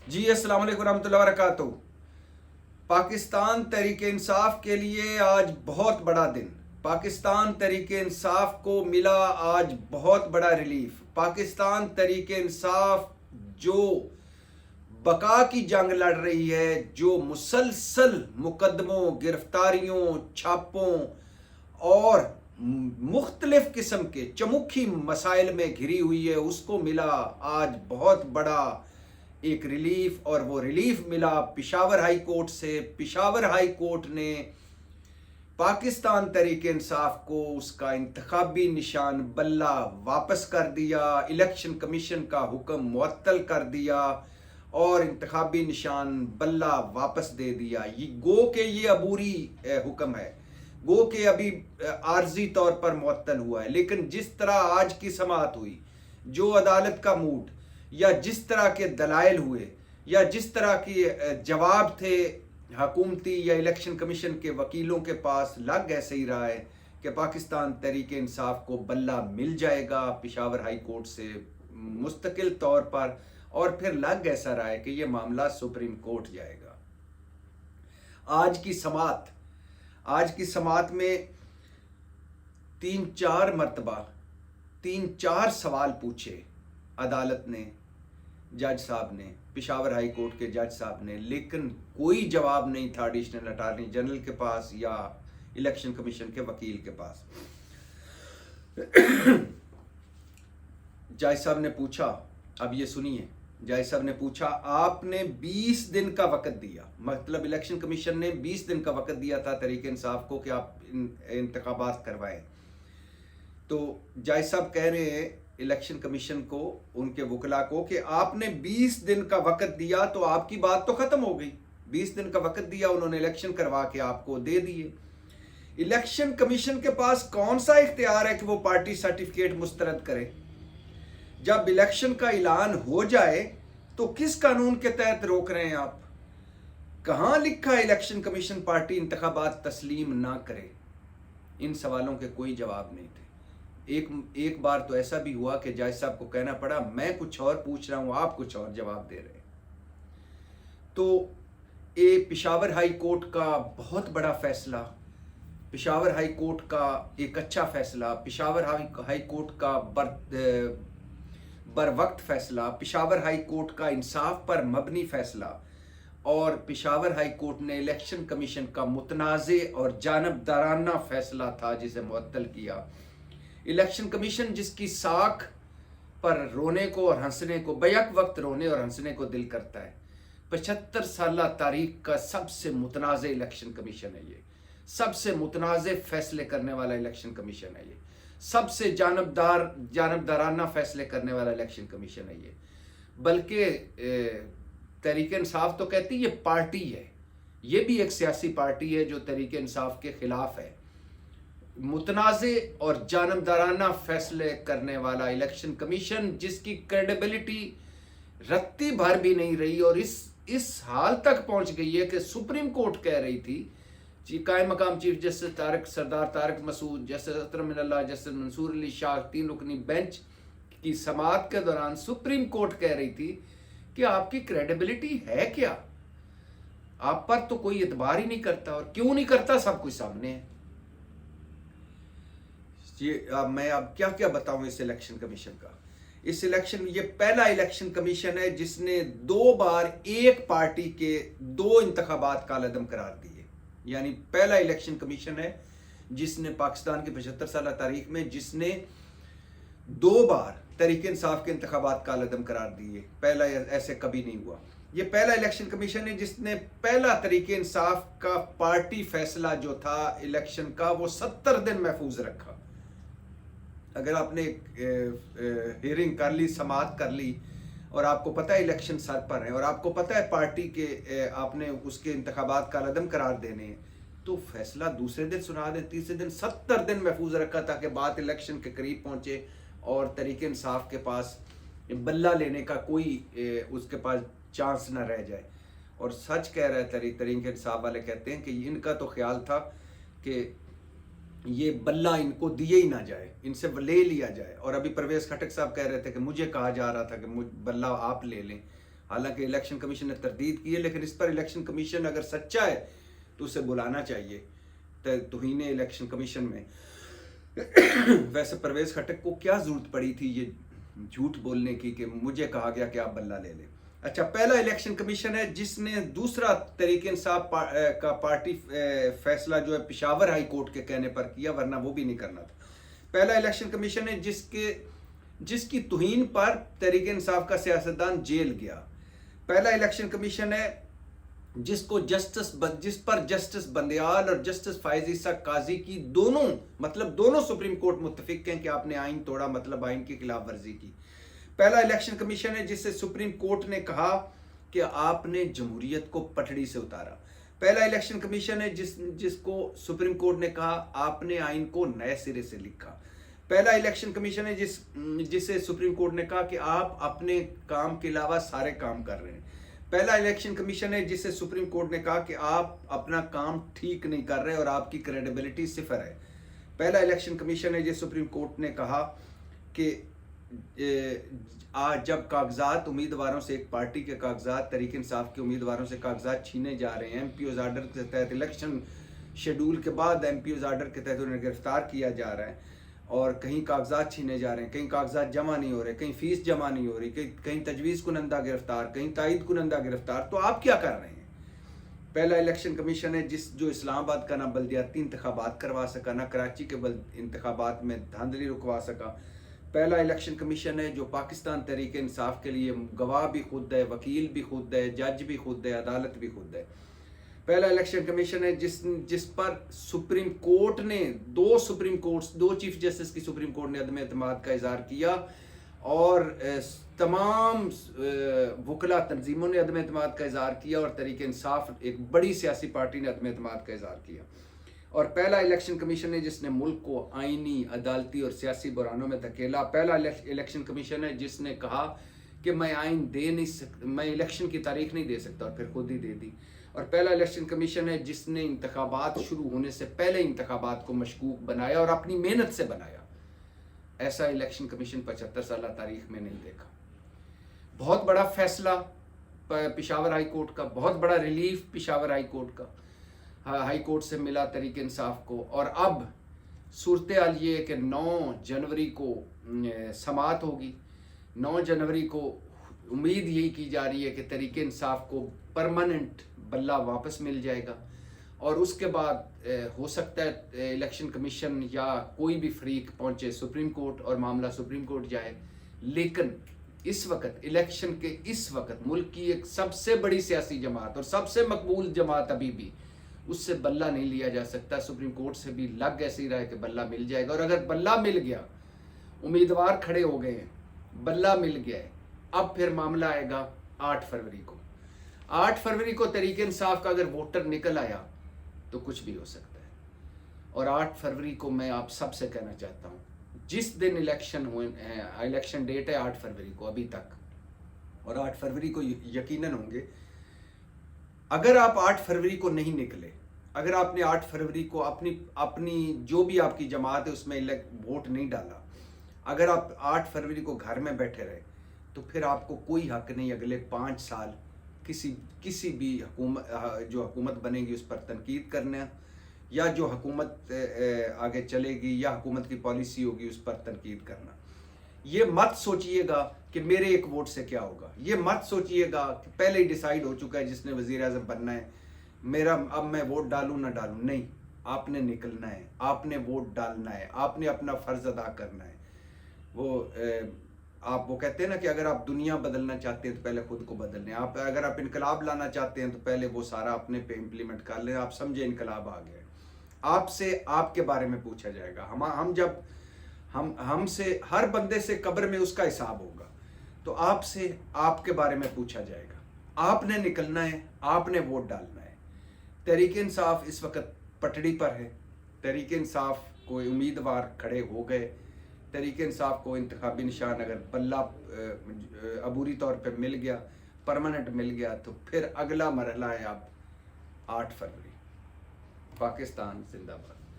جی السلام علیکم ورحمۃ اللہ وبرکاتہ۔ پاکستان تحریک انصاف کے لیے آج بہت بڑا دن۔ پاکستان تحریک انصاف کو ملا آج بہت بڑا ریلیف۔ پاکستان تحریک انصاف جو بقا کی جنگ لڑ رہی ہے، جو مسلسل مقدموں، گرفتاریوں، چھاپوں اور مختلف قسم کے چموکھی مسائل میں گھری ہوئی ہے، اس کو ملا آج بہت بڑا ایک ریلیف، اور وہ ریلیف ملا پشاور ہائی کورٹ سے۔ پشاور ہائی کورٹ نے پاکستان تحریک انصاف کو اس کا انتخابی نشان بلہ واپس کر دیا، الیکشن کمیشن کا حکم معطل کر دیا اور انتخابی نشان بلہ واپس دے دیا۔ گو کہ یہ عبوری حکم ہے، گو کہ ابھی عارضی طور پر معطل ہوا ہے، لیکن جس طرح آج کی سماعت ہوئی، جو عدالت کا موڈ یا جس طرح کے دلائل ہوئے یا جس طرح کے جواب تھے حکومتی یا الیکشن کمیشن کے وکیلوں کے پاس، لگ ایسے ہی رہا ہے کہ پاکستان تحریک انصاف کو بلہ مل جائے گا پشاور ہائی کورٹ سے مستقل طور پر، اور پھر لگ ایسا رہا ہے کہ یہ معاملہ سپریم کورٹ جائے گا۔ آج کی سماعت میں 3-4 مرتبہ 3-4 سوال پوچھے عدالت نے، جج صاحب نے، پشاور ہائی کورٹ کے جج صاحب نے، لیکن کوئی جواب نہیں تھا ایڈیشنل اٹارنی جنرل کے پاس یا الیکشن کمیشن کے وکیل کے پاس۔ جج صاحب نے پوچھا، اب یہ سنیے، جج صاحب نے پوچھا آپ نے 20 دن کا وقت دیا، مطلب الیکشن کمیشن نے 20 دن کا وقت دیا تھا تحریک انصاف کو کہ آپ انتخابات کروائیں۔ تو جج صاحب کہہ رہے ہیں الیکشن کمیشن کو، ان کے وکلا کو، کہ آپ نے 20 دن کا وقت دیا تو آپ کی بات تو ختم ہو گئی۔ 20 دن کا وقت دیا، انہوں نے الیکشن کروا کے آپ کو دے دیے۔ الیکشن کمیشن کے پاس کون سا اختیار ہے کہ وہ پارٹی سرٹیفکیٹ مسترد کرے؟ جب الیکشن کا اعلان ہو جائے تو کس قانون کے تحت روک رہے ہیں آپ؟ کہاں لکھا ہے الیکشن کمیشن پارٹی انتخابات تسلیم نہ کرے؟ ان سوالوں کے کوئی جواب نہیں تھے۔ ایک بار تو ایسا بھی ہوا کہ جج صاحب کو کہنا پڑا میں کچھ اور پوچھ رہا ہوں، آپ کچھ اور جواب دے رہے ہیں۔ تو پشاور ہائی کورٹ کا بہت بڑا فیصلہ، پشاور ہائی کورٹ کا ایک اچھا فیصلہ، پشاور ہائی کورٹ کا بر وقت فیصلہ، پشاور ہائی کورٹ کا انصاف پر مبنی فیصلہ، اور پشاور ہائی کورٹ نے الیکشن کمیشن کا متنازع اور جانبدارانہ فیصلہ تھا جسے معطل کیا۔ الیکشن کمیشن جس کی ساکھ پر رونے کو اور ہنسنے کو، بیک وقت رونے اور ہنسنے کو دل کرتا ہے۔ 75 سالہ تاریخ کا سب سے متنازع الیکشن کمیشن ہے یہ، سب سے متنازع فیصلے کرنے والا الیکشن کمیشن ہے یہ، سب سے جانبدارانہ فیصلے کرنے والا الیکشن کمیشن ہے یہ۔ بلکہ تحریک انصاف تو کہتی یہ پارٹی ہے، یہ بھی ایک سیاسی پارٹی ہے جو تحریک انصاف کے خلاف ہے۔ متنازع اور جانبدارانہ فیصلے کرنے والا الیکشن کمیشن جس کی کریڈیبلٹی رتی بھر بھی نہیں رہی، اور اس حال تک پہنچ گئی ہے کہ سپریم کورٹ کہہ رہی تھی، قائم مقام چیف جسٹس سردار طارق مسعود، جسٹس اطہر من اللہ، جسٹس منصور علی شاہ، 3 رکنی بینچ کی سماعت کے دوران سپریم کورٹ کہہ رہی تھی کہ آپ کی کریڈیبلٹی ہے کیا؟ آپ پر تو کوئی اعتبار ہی نہیں کرتا، اور کیوں نہیں کرتا سب کچھ سامنے ہے۔ میں اب کیا بتاؤں اس الیکشن کمیشن کا۔ یہ پہلا الیکشن کمیشن ہے جس نے 2 بار ایک پارٹی کے 2 انتخابات کالعدم قرار دیے، یعنی پہلا الیکشن کمیشن ہے جس نے پاکستان کی 75 سالہ تاریخ میں جس نے 2 بار تحریک انصاف کے انتخابات کالعدم قرار دیے۔ پہلا ایسے کبھی نہیں ہوا۔ یہ پہلا الیکشن کمیشن ہے جس نے پہلا تحریک انصاف کا پارٹی فیصلہ جو تھا الیکشن کا، وہ 70 دن محفوظ رکھا۔ اگر آپ نے ہیئرنگ کر لی، سماعت کر لی، اور آپ کو پتہ ہے الیکشن سر پر ہے، اور آپ کو پتہ ہے پارٹی کے آپ نے اس کے انتخابات کالعدم قرار دینے ہیں، تو فیصلہ دوسرے دن سنا دیں، تیسرے دن 70 دن محفوظ رکھا تاکہ بات الیکشن کے قریب پہنچے اور تحریک انصاف کے پاس بلہ لینے کا کوئی اس کے پاس چانس نہ رہ جائے۔ اور سچ کہہ رہا ہے تحریک انصاف والے کہتے ہیں کہ ان کا تو خیال تھا کہ یہ بلہ ان کو دیے ہی نہ جائے، ان سے لے لیا جائے، اور ابھی پرویز خٹک صاحب کہہ رہے تھے کہ مجھے کہا جا رہا تھا کہ بلہ آپ لے لیں، حالانکہ الیکشن کمیشن نے تردید کی ہے، لیکن اس پر الیکشن کمیشن اگر سچا ہے تو اسے بلانا چاہیے توہین الیکشن کمیشن میں۔ ویسے پرویز خٹک کو کیا ضرورت پڑی تھی یہ جھوٹ بولنے کی کہ مجھے کہا گیا کہ آپ بلہ لے لیں؟ اچھا، پہلا الیکشن کمیشن ہے جس نے دوسرا تحریک انصاف کا پارٹی فیصلہ جو ہے پشاور ہائی کورٹ کے کہنے پر کیا، ورنہ وہ بھی نہیں کرنا تھا۔ پہلا الیکشن کمیشن ہے جس کی توہین پر تحریک انصاف کا سیاستدان جیل گیا۔ پہلا الیکشن کمیشن ہے جس پر جسٹس بندیال اور جسٹس فائز عیسیٰ قاضی کی دونوں سپریم کورٹ متفق ہیں کہ آپ نے آئین توڑا، مطلب آئین کی خلاف ورزی کی۔ پہلا الیکشن کمیشن ہے جس سے سپریم کورٹ نے کہا کہ آپ نے جمہوریت کو پٹڑی سے اتارا۔ پہلا الیکشن کمیشن ہے جس کو سپریم کورٹ نے کہا آپ نے آئین کو نئے سرے سے لکھا۔ پہلا الیکشن کمیشن ہے جسے سپریم کورٹ نے کہا کہ آپ اپنے کام کے علاوہ سارے کام کر رہے ہیں۔ پہلا الیکشن کمیشن ہے جسے سپریم کورٹ نے کہا کہ آپ اپنا کام ٹھیک نہیں کر رہے اور آپ کی کریڈیبلٹی صفر ہے۔ پہلا الیکشن کمیشن ہے جس سپریم کورٹ نے کہا کہ جب کاغذات امیدواروں سے، ایک پارٹی کے کاغذات، تحریک انصاف کے امیدواروں سے کاغذات چھینے جا رہے ہیں، ایم پی اوز آرڈر کے تحت، الیکشن شیڈول کے بعد ایم پی اوز آرڈر کے تحت انہیں گرفتار کیا جا رہا ہے، اور کہیں کاغذات چھینے جا رہے ہیں، کہیں کاغذات جمع نہیں ہو رہے، کہیں فیس جمع نہیں ہو رہی، کہیں تجویز کنندہ گرفتار، کہیں تائید کنندہ گرفتار، تو آپ کیا کر رہے ہیں؟ پہلا الیکشن کمیشن ہے جو اسلام آباد کا نہ بلدیاتی انتخابات کروا سکا، نہ کراچی کے انتخابات میں دھاندلی رکوا سکا۔ پہلا الیکشن کمیشن ہے جو پاکستان تحریک انصاف کے لیے گواہ بھی خود ہے، وکیل بھی خود ہے، جج بھی خود ہے، عدالت بھی خود ہے۔ پہلا الیکشن کمیشن ہے جس پر سپریم کورٹ نے دو چیف جسٹس کی سپریم کورٹ نے عدم اعتماد کا اظہار کیا، اور تمام وکلا تنظیموں نے عدم اعتماد کا اظہار کیا، اور تحریک انصاف ایک بڑی سیاسی پارٹی نے عدم اعتماد کا اظہار کیا۔ اور پہلا الیکشن کمیشن ہے جس نے ملک کو آئینی، عدالتی اور سیاسی بحرانوں میں دھکیلا۔ پہلا الیکشن کمیشن ہے جس نے کہا کہ میں آئین دے نہیں سکتا، میں الیکشن کی تاریخ نہیں دے سکتا، اور پھر خود ہی دے دی۔ اور پہلا الیکشن کمیشن ہے جس نے انتخابات شروع ہونے سے پہلے انتخابات کو مشکوک بنایا اور اپنی محنت سے بنایا۔ ایسا الیکشن کمیشن 75 سالہ تاریخ میں نہیں دیکھا۔ بہت بڑا فیصلہ پشاور ہائی کورٹ کا، بہت بڑا ریلیف پشاور ہائی کورٹ کا، ہائی کورٹ سے ملا تحریک انصاف کو۔ اور اب صورتحال یہ ہے کہ 9 جنوری کو سماعت ہوگی۔ 9 جنوری کو امید یہی کی جا رہی ہے کہ تحریک انصاف کو پرماننٹ بلہ واپس مل جائے گا، اور اس کے بعد ہو سکتا ہے الیکشن کمیشن یا کوئی بھی فریق پہنچے سپریم کورٹ اور معاملہ سپریم کورٹ جائے۔ لیکن اس وقت الیکشن کے اس وقت ملک کی ایک سب سے بڑی سیاسی جماعت اور سب سے مقبول جماعت ابھی بھی، اس سے بلہ نہیں لیا جا سکتا۔ سپریم کورٹ سے بھی لگ ایسی رہا ہے کہ بلہ مل جائے گا، اور اگر بلہ مل گیا، امیدوار کھڑے ہو گئے ہیں، بلہ مل گیا ہے، اب پھر معاملہ آئے گا 8 فروری کو۔ 8 فروری کو تحریک انصاف کا اگر ووٹر نکل آیا تو کچھ بھی ہو سکتا ہے۔ اور 8 فروری کو میں آپ سب سے کہنا چاہتا ہوں، جس دن الیکشن ڈیٹ ہے 8 فروری کو ابھی تک، اور 8 فروری کو یقیناً ہوں گے۔ اگر آپ 8 فروری کو نہیں نکلے، اگر آپ نے 8 فروری کو اپنی جو بھی آپ کی جماعت ہے اس میں ووٹ نہیں ڈالا، اگر آپ 8 فروری کو گھر میں بیٹھے رہے، تو پھر آپ کو کوئی حق نہیں اگلے 5 سال کسی بھی حکومت بنے گی اس پر تنقید کرنا، یا جو حکومت آگے چلے گی یا حکومت کی پالیسی ہوگی اس پر تنقید کرنا۔ یہ مت سوچئے گا کہ میرے ایک ووٹ سے کیا ہوگا، یہ مت سوچئے گا کہ پہلے ہی ڈیسائیڈ ہو چکا ہے جس نے وزیر اعظم بننا ہے میرا اب میں ووٹ ڈالوں نہ ڈالوں۔ نہیں، آپ نے نکلنا ہے، آپ نے ووٹ ڈالنا ہے، آپ نے اپنا فرض ادا کرنا ہے۔ وہ کہتے ہیں نا کہ اگر آپ دنیا بدلنا چاہتے ہیں تو پہلے خود کو بدل لیں، اگر آپ انقلاب لانا چاہتے ہیں تو پہلے وہ سارا اپنے پہ امپلیمنٹ کر لیں۔ آپ سمجھے انقلاب آ گیا ہے، آپ سے آپ کے بارے میں پوچھا جائے گا۔ ہم سے ہر بندے سے قبر میں اس کا حساب ہوگا، تو آپ سے آپ کے بارے میں پوچھا جائے گا۔ آپ نے نکلنا ہے، آپ نے ووٹ ڈالنا ہے۔ تحریک انصاف اس وقت پٹڑی پر ہے۔ تحریک انصاف کو امیدوار کھڑے ہو گئے۔ تحریک انصاف کو انتخابی نشان اگر بلہ عبوری طور پہ مل گیا، پرماننٹ مل گیا، تو پھر اگلا مرحلہ ہے اب 8 فروری۔ پاکستان زندہ باد۔